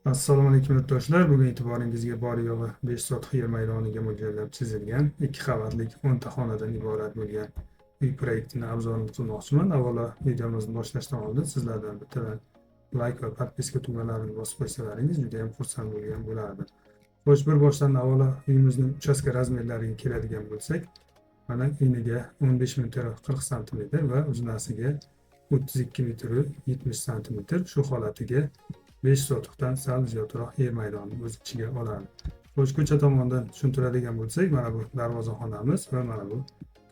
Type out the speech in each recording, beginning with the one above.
Assalomu alaykum yurtdoshlar. Bugun e'tiboringizga bor-yo'g'i 5 sotix yer maydoniga mo'ljallab chizilgan 2 qavatlik 10 ta xonadan iborat bo'lgan uy proyektini obzorini qilmoqchiman. Avvalo videomizni boshlashdan oldin sizlardan bittadan like va podpiska tugmalarini bosib qo'ysalaringiz juda ham xursand bo'lgan bo'lardim. Xo'sh, bir boshdan avvalo uyimizning uchastka razmerlariga keladigan bo'lsak, mana eniga 15 metr 40 santimetr va uzunasiga 32 metr 70 santimetr, shu holatiga 5 sotixdan sal ziyodroq yer maydonini o'z ichiga oladi. Xo'sh, ko'cha tomondan tushuntiradigan bo'lsak, mana bu darvozaxonamiz va mana bu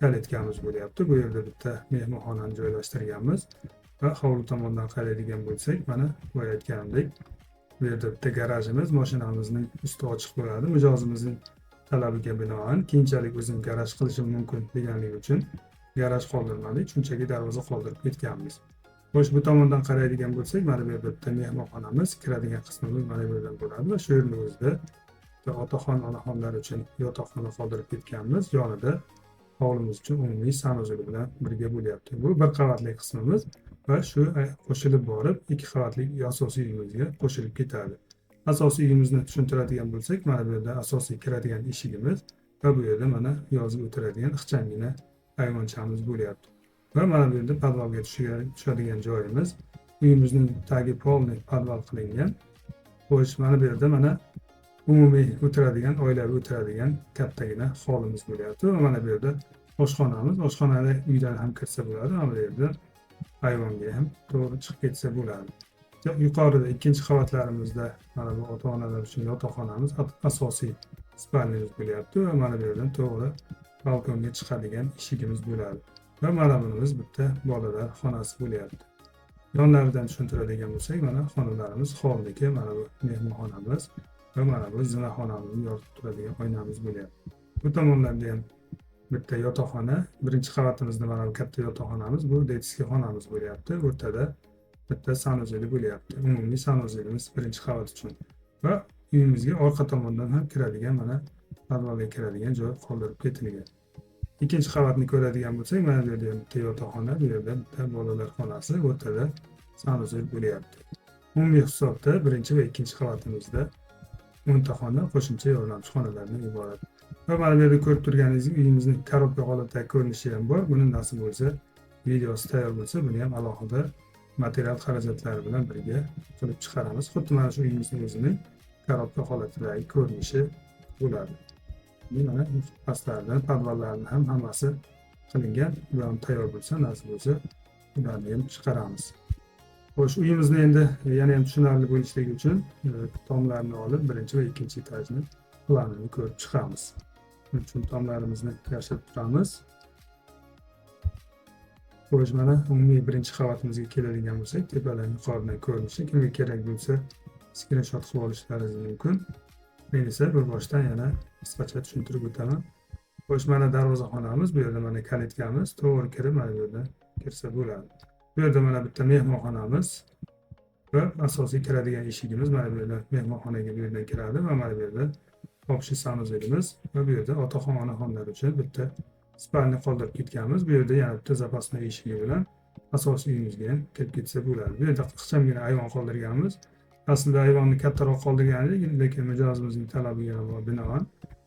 kalitkamiz bo'lyapti. Bu yerda bitta mehmonxonani joylashtirganmiz va hovli tomondan qaraydigan bo'lsak, mana bu aytganimdek, bu yerda bitta garajimiz, mashinamizning usti ochiq bo'ladi. Mijozimizning talabiga binoan keyinchalik o'zim garaj qilishim mumkin deganligi uchun garaj qoldirmadik, shunchaki darvoza qoldirib ketganmiz. Xo'sh, bu tomondan qaraydigan bo'lsak, mana bu yerda bitta mehmonxonamiz, kiradigan qismimiz mana bu yerdan bo'ladi va shu yerning o'zida otaxon, onaxonlar uchun yotoqxona qoldirib ketganmiz. Yonida hovlimiz uchun umumiy sanuzeli bilan birga bo'lyapti. Bu bir qavatli qismimiz va shu qo'shilib borib 2 qavatli asosiy uyimizga qo'shilib ketadi. Asosiy uyimizni tushuntiradigan bo'lsak, mana bu yerda asosiy kiradigan eshigimiz va bu yerda mana yozib o'tiradigan ixchangina ayvonchamiz bo'lyapti. Va mana bu yerda podvalga tushadigan joyimiz. Uyimizning tagi polniy podval qilingan. Xo'sh, mana bu yerda mana umumiy o'tiradigan, oilaviy o'tiradigan kattagina holimiz bo'lyapti va mana bu yerda oshxonamiz. Oshxonada uydan ham kirsa bo'ladi, mana bu yerda ayvonga ham to'g'ri chiqib ketsa bo'ladi. Yuqorida ikkinchi qavatlarimizda mana bu ota-onalar uchun yotoqxonamiz, asosiy spalnimiz bo'lyapti va mana bu yerdan to'g'ri balkonga chiqadigan eshigimiz bo'ladi. Va mana bunimiz bitta bolalar xonasi bo'lyapti. Yonlaridan tushuntiradigan bo'lsak, mana xonalarimiz holniki, mana bu mehmonxonamiz va mana bu zinaxonamizni yoritib turadigan oynamiz bo'lyapti. Bu tomonlarda ham bitta yotoqxona, birinchi qavatimizda mana bu katta yotoqxonamiz, bu detskiy xonamiz bo'lyapti. O'rtada bitta sanuzeli bo'lyapti. Umumiy sanuzelimiz birinchi qavat uchun va uyimizga orqa tomondan ham kiradigan, mana podvalga kiradigan joy qoldirib ketilgan. Ikkinchi qavatni ko'radigan bo'lsak, mana bu yerda bitta yotoqxona, bu yerda bitta bolalar xonasi, o'rtada sanuzel bo'lyapti. Umumiy hisobda birinchi va ikkinchi qavatimizda 10 ta xona qo'shimcha yordamchi xonalardan iborat. Va mana bu yerda ko'rib turganingizdek, uyimizning korobka holatdagi ko'rinishi ham bor. Buni nasib bo'lsa, videosi tayyor bo'lsa, buni ham alohida material xarajatlari bilan birga qilib chiqaramiz. Xuddi mana shu uyimizning o'zining korobka holatidagi ko'rinishi bo'ladi. Mana pastlardan podvallarni ham hammasi qilingan. Ular tayyor bo'lsa, nasib bo'lsa, ularni ham chiqaramiz. Xo'sh, uyimizni endi yana ham tushunarli bo'lishligi uchun tomlarni olib, birinchi va ikkinchi etajni planini ko'rib chiqamiz. Shuning uchun tomlarimizni yashirib turamiz. Xo'sh, mana umumiy birinchi qavatimizga keladigan bo'lsak, tepadan yuqoridan ko'rinishi, kimga kerak bo'lsa, skrinshot qilib olishlaringiz mumkin. Men esa bir boshdan yana qisqacha tushuntirib o'taman. Xo'sh, mana darvozaxonamiz, bu yerda mana kalitkamiz, to'g'ri kirib mana bu yerda kirsa bo'ladi. Bu yerda mana bitta mehmonxonamiz va asosiy kiradigan eshigimiz, mana bu yerda mehmonxonaga bu yerdan kiradi va mana bu yerda общий sanuzelimiz va bu yerda otaxon, onaxonlar uchun bitta spalni qoldirib ketganmiz. Bu yerda yana bitta запасной eshigi bilan asosiy uyimizga ham kirib ketsa bo'ladi. Bu yerda ixchamgina ayvon qoldirganmiz. Aslida ayvonni kattaroq qoldirgan edik, lekin mijozimizning talabiga binoan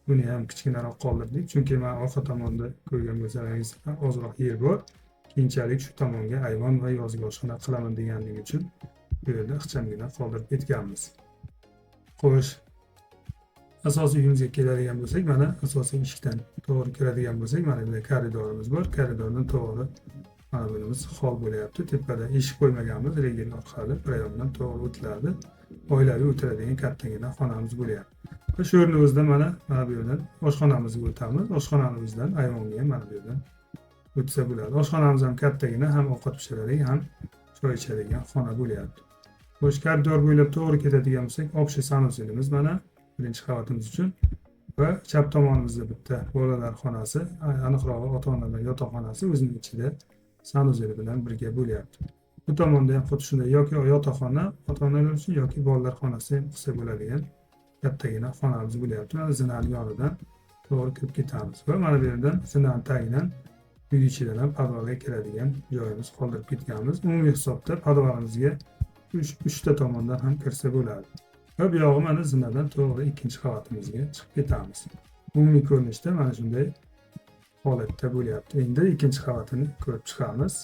buni ham kichkinaroq qoldirdik. Chunki men orqa tomonda ko'rgan bo'lsangiz, ozroq yer bor. Keyinchalik shu tomonga ayvon va yozgi oshxona qilaman deganligi uchun bu yerda ixchamgina qoldirib ketganmiz. Xo'sh, asosiy uyimizga keladigan bo'lsak, mana asosiy eshikdan to'g'ri kiradigan bo'lsak, mana bu koridorimiz bor. Koridordan to'g'ri mana bunimiz hol bo'lyapti. Tepada eshik qo'ymaganmiz, regel orqali rayondan to'g'ri o'tiladi. Oilaviy o'tiradigan kattagina xonamiz bo'lyapti. Va shu yerning o'zida mana bu yerdan oshxonamizga o'tamiz. Oshxonamizdan ayvonga ham mana bu yerdan o'tsa bo'ladi. Oshxonamiz ham kattagina, ham ovqat pishiradigan, ham choy ichadigan xona bo'lyapti. Xo'sh, koridor bo'ylab to'g'ri ketadigan bo'lsak, общий sanuzelimiz mana birinchi qavatimiz uchun va chap tomonimizda bitta bolalar xonasi, aniqrog'i ota-onalar yotoqxonasi o'zining ichida sanuzeli bilan birga bo'lyapti. Bu tomonda ham xuddi shunday yoki yotoqxona ota-onalar uchun yoki bolalar xonasi ham qilsa bo'ladigan kattagina xonamiz bo'lyapti. Mana zinani yonidan to'g'ri kirib ketamiz va mana bu yerdan zinani tagidan uy ichidan ham podvalga kiradigan joyimiz qoldirib ketganmiz. Umumiy hisobda podvalimizga 3 ta tomondan ham kirsa bo'ladi. va bu yog'i mana zinadan to'g'ri ikkinchi qavatimizga chiqib ketamiz. Umumiy ko'rinishda mana shunday holatda bo'lyapti. Endi ikkinchi qavatini ko'rib chiqamiz.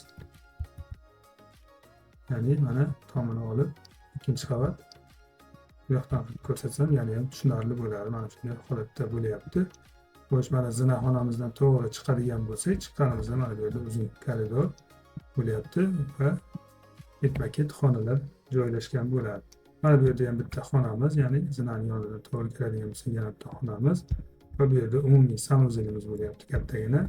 Ya'ni mana tomini olib ikkinchi qavat bu yoqdan ko'rsatsam yana ham tushunarli bo'lardi. Mana shunday holatda bo'lyapti. Xo'sh, mana zinaxonamizdan to'g'ri chiqadigan bo'lsak, chiqqanimizda mana bu yerda uzun koridor bo'lyapti va ketma-ket xonalar joylashgan bo'ladi. Mana bu yerda ham bitta xonamiz, ya'ni zinaning yonidan to'g'ri kiradigan bo'lsa yana bitta xonamiz va bu yerda umumiy sanuzelimiz bo'lyapti kattagina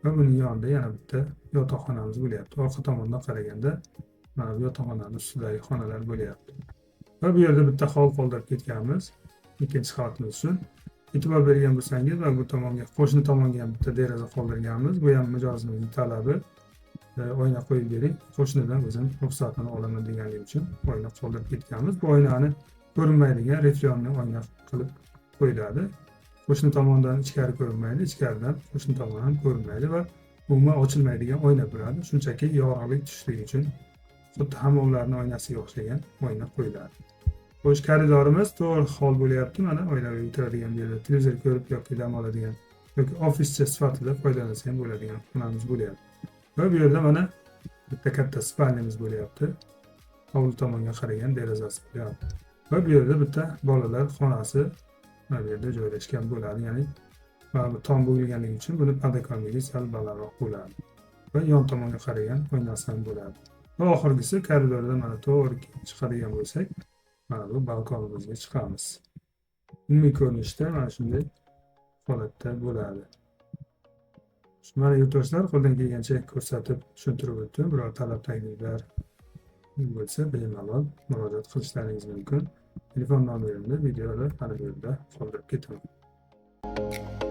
va buning yonida yana bitta yotoqxonamiz bo'lyapti. Orqa tomondan qaraganda mana bu yotoqxonaning ustidagi xonalar bo'lyapti. Va bu yerda bitta hovli qoldirib ketganmiz ikkinchi qavatimiz uchun. E'tibor bergan bo'lsangiz va bu tomonga qo'shni tomonga ham bitta deraza qoldirganmiz. Bu ham mijozimizning talabi. Oyna qo'yib bering, qo'shnidan o'zim ruxsatini olaman deganligi uchun oyna qoldirib ketganmiz. Bu oynani ko'rinmaydigan reflyorni oyna qilib qo'yiladi. Qo'shni tomondan ichkari ko'rinmaydi, ichkaridan qo'shni tomon ham ko'rinmaydi va umuman ochilmaydigan oyna bo'ladi. Shunchaki yorug'lik tushishligi uchun xuddi hammomlarning oynasiga o'xshagan oyna qo'yiladi. Xo'sh, koridorimiz to'g'ri hol bo'lyapti. Mana oilaviy o'tiradigan yerda televizor ko'rib yoki dam oladigan yoki ofischa sifatida foydalansa ham bo'ladigan xonamiz bo'lyapti. Va bu yerda mana bitta katta spalnyamiz bo'lyapti. Hovli tomonga qaragan derazasi bo'lyapti. Va bu yerda bitta bolalar xonasi mana bu yerda joylashgan bo'ladi. Ya'ni mana bu tom bo'lganligi uchun buni padakonligi sal balandroq bo'ladi. Va yon tomonga qaragan oynasi ham bo'ladi. Va oxirgisi koridorda mana to'g'ri chiqadigan bo'lsak, mana bu balkonimizga chiqamiz. Umumiy ko'rinishda mana shunday holatda bo'ladi. Mana yurtdoshlar, qo'ldan kelgancha ko'rsatib tushuntirib o'tdim. Biror talab takliflar bo'lsa bemalol murojaat qilishlaringiz mumkin. Telefon nomerimni videoda mana bu yerda qoldirib ketaman.